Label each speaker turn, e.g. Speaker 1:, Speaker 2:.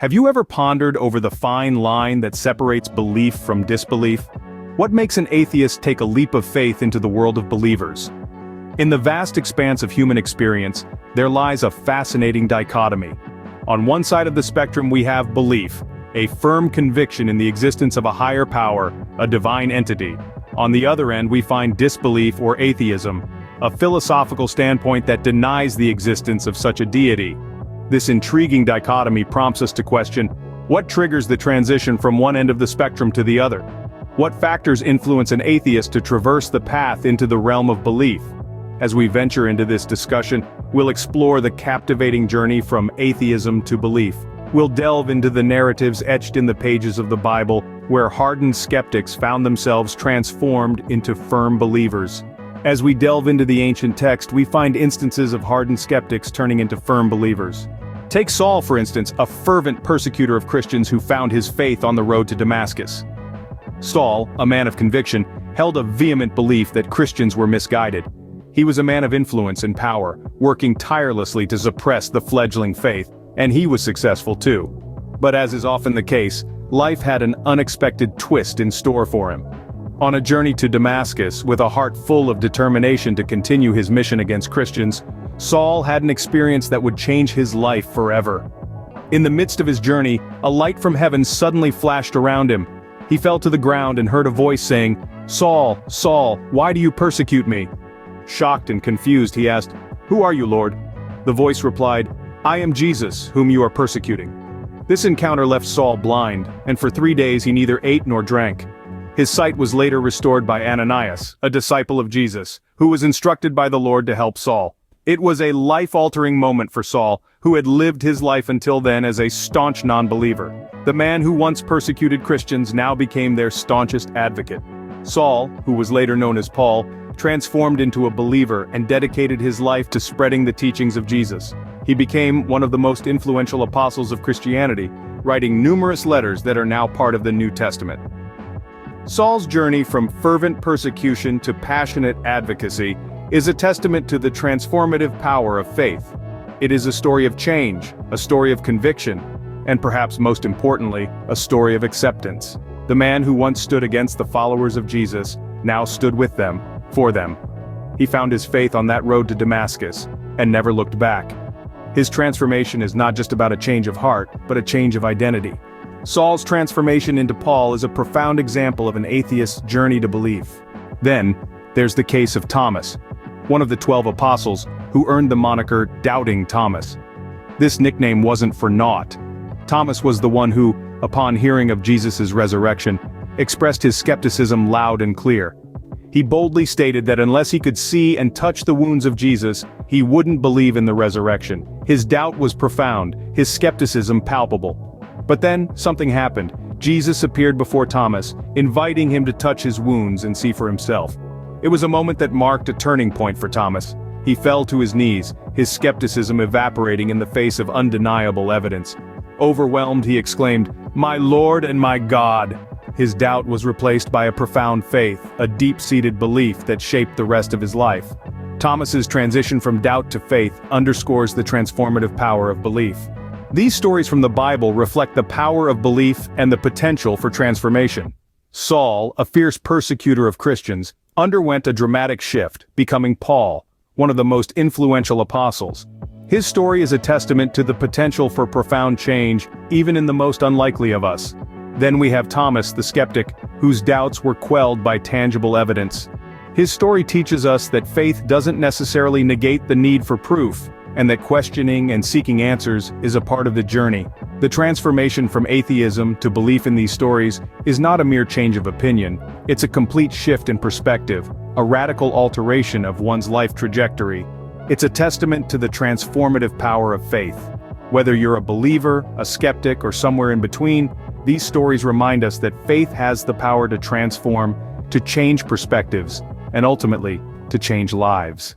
Speaker 1: Have you ever pondered over the fine line that separates belief from disbelief? What makes an atheist take a leap of faith into the world of believers? In the vast expanse of human experience, there lies a fascinating dichotomy. On one side of the spectrum we have belief, a firm conviction in the existence of a higher power, a divine entity. On the other end we find disbelief or atheism, a philosophical standpoint that denies the existence of such a deity. This intriguing dichotomy prompts us to question, what triggers the transition from one end of the spectrum to the other? What factors influence an atheist to traverse the path into the realm of belief? As we venture into this discussion, we'll explore the captivating journey from atheism to belief. We'll delve into the narratives etched in the pages of the Bible, where hardened skeptics found themselves transformed into firm believers. As we delve into the ancient text, we find instances of hardened skeptics turning into firm believers. Take Saul, for instance, a fervent persecutor of Christians who found his faith on the road to Damascus. Saul, a man of conviction, held a vehement belief that Christians were misguided. He was a man of influence and power, working tirelessly to suppress the fledgling faith, and he was successful too. But as is often the case, life had an unexpected twist in store for him. On a journey to Damascus, with a heart full of determination to continue his mission against Christians, Saul had an experience that would change his life forever. In the midst of his journey, a light from heaven suddenly flashed around him. He fell to the ground and heard a voice saying, "Saul, Saul, why do you persecute me?" Shocked and confused, he asked, "Who are you, Lord?" The voice replied, "I am Jesus, whom you are persecuting." This encounter left Saul blind, and for 3 days he neither ate nor drank. His sight was later restored by Ananias, a disciple of Jesus, who was instructed by the Lord to help Saul. It was a life-altering moment for Saul, who had lived his life until then as a staunch non-believer. The man who once persecuted Christians now became their staunchest advocate. Saul, who was later known as Paul, transformed into a believer and dedicated his life to spreading the teachings of Jesus. He became one of the most influential apostles of Christianity, writing numerous letters that are now part of the New Testament. Saul's journey from fervent persecution to passionate advocacy is a testament to the transformative power of faith. It is a story of change, a story of conviction, and perhaps most importantly, a story of acceptance. The man who once stood against the followers of Jesus now stood with them, for them. He found his faith on that road to Damascus, and never looked back. His transformation is not just about a change of heart, but a change of identity. Saul's transformation into Paul is a profound example of an atheist's journey to belief. Then, there's the case of Thomas, one of the 12 apostles, who earned the moniker Doubting Thomas. This nickname wasn't for naught. Thomas was the one who, upon hearing of Jesus' resurrection, expressed his skepticism loud and clear. He boldly stated that unless he could see and touch the wounds of Jesus, he wouldn't believe in the resurrection. His doubt was profound, his skepticism palpable. But then, something happened. Jesus appeared before Thomas, inviting him to touch his wounds and see for himself. It was a moment that marked a turning point for Thomas. He fell to his knees, his skepticism evaporating in the face of undeniable evidence. Overwhelmed, he exclaimed, "My Lord and my God!" His doubt was replaced by a profound faith, a deep-seated belief that shaped the rest of his life. Thomas's transition from doubt to faith underscores the transformative power of belief. These stories from the Bible reflect the power of belief and the potential for transformation. Saul, a fierce persecutor of Christians, underwent a dramatic shift, becoming Paul, one of the most influential apostles. His story is a testament to the potential for profound change, even in the most unlikely of us. Then we have Thomas, the skeptic, whose doubts were quelled by tangible evidence. His story teaches us that faith doesn't necessarily negate the need for proof, and that questioning and seeking answers is a part of the journey. The transformation from atheism to belief in these stories is not a mere change of opinion, it's a complete shift in perspective, a radical alteration of one's life trajectory. It's a testament to the transformative power of faith. Whether you're a believer, a skeptic, or somewhere in between, these stories remind us that faith has the power to transform, to change perspectives, and ultimately, to change lives.